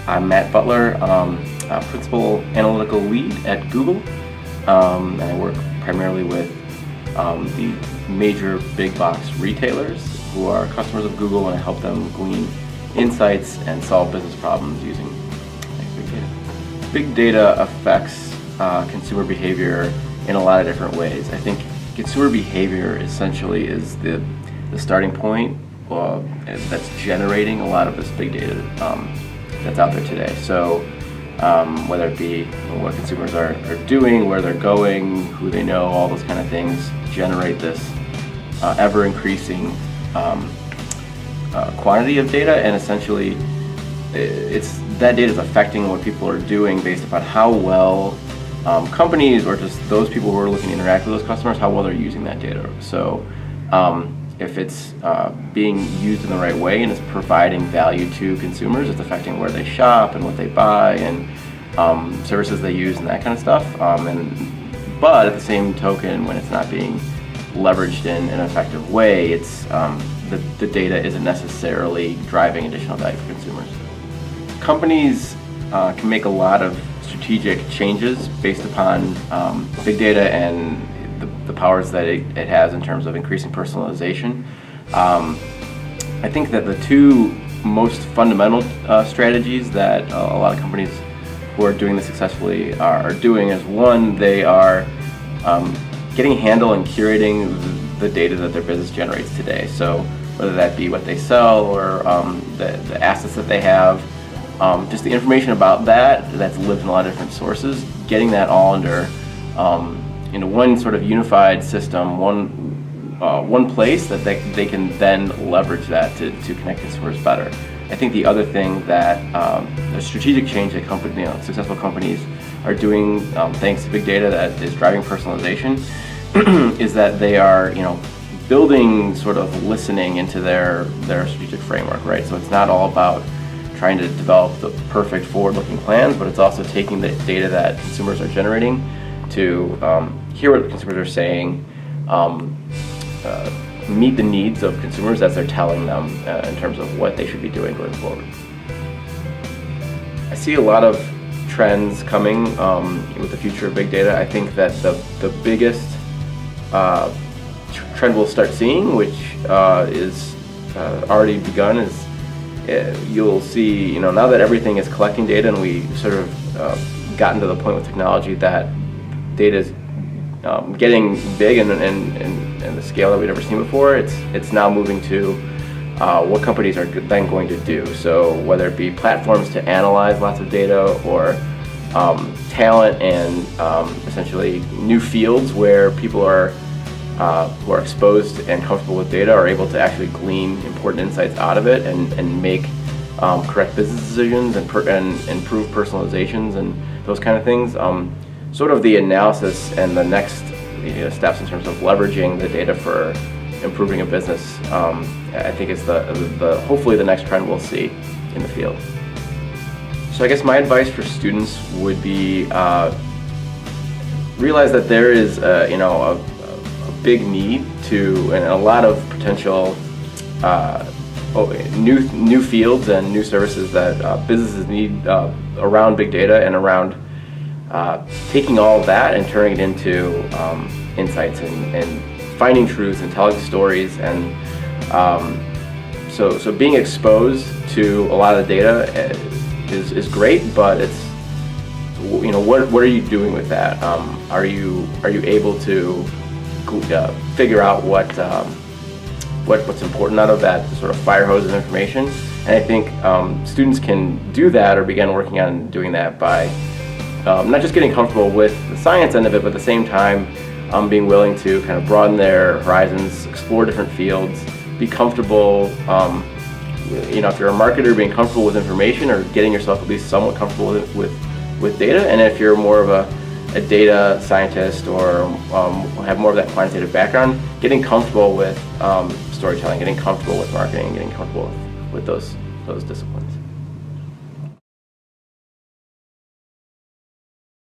I'm Matt Butler, Principal Analytical Lead at Google, and I work primarily with the major big box retailers who are customers of Google, and I help them glean insights and solve business problems using big data. Big data affects consumer behavior in a lot of different ways. I think consumer behavior essentially is the starting point that's generating a lot of this big data that's out there today. So whether it be what consumers are doing, where they're going, who they know, all those kind of things generate this ever-increasing quantity of data, and essentially that data is affecting what people are doing based upon how well companies, or just those people who are looking to interact with those customers, how well they're using that data. So if it's being used in the right way and it's providing value to consumers, it's affecting where they shop and what they buy and services they use and that kind of stuff. But at the same token, when it's not being leveraged in an effective way, it's the data isn't necessarily driving additional value for consumers. Companies can make a lot of strategic changes based upon big data and the powers that it has in terms of increasing personalization. I think that the two most fundamental strategies that a lot of companies who are doing this successfully are doing is, one, they are getting a handle and curating the data that their business generates today. So whether that be what they sell or the assets that they have, just the information about that's lived in a lot of different sources, getting that all under one sort of unified system, one place that they can then leverage that to connect consumers better. I think the other thing that a strategic change that successful companies are doing, thanks to big data that is driving personalization, is that they are building sort of listening into their strategic framework, right? So it's not all about trying to develop the perfect forward-looking plans, but it's also taking the data that consumers are generating to hear what consumers are saying, meet the needs of consumers as they're telling them in terms of what they should be doing going forward. I see a lot of trends coming with the future of big data. I think that the biggest trend we'll start seeing, which is already begun, is you'll see, now that everything is collecting data and we sort of gotten to the point with technology that data is getting big and the scale that we've never seen before, it's now moving to what companies are then going to do. So whether it be platforms to analyze lots of data, or talent and essentially new fields where people are who are exposed and comfortable with data are able to actually glean important insights out of it and make correct business decisions and improve personalizations and those kind of things. Sort of the analysis and the next steps in terms of leveraging the data for improving a business, I think is the hopefully the next trend we'll see in the field. So I guess my advice for students would be realize that there is a big need to, and a lot of potential new fields and new services that businesses need around big data and around taking all of that and turning it into insights and finding truths and telling stories. And so being exposed to a lot of the data is great, but it's what are you doing with that? Are you able to figure out what's important out of that sort of fire hose of information? And I think students can do that or begin working on doing that by not just getting comfortable with the science end of it, but at the same time being willing to kind of broaden their horizons, explore different fields, be comfortable, if you're a marketer, being comfortable with information or getting yourself at least somewhat comfortable with data. And if you're more of a data scientist or have more of that quantitative background, getting comfortable with storytelling, getting comfortable with marketing, getting comfortable with those disciplines.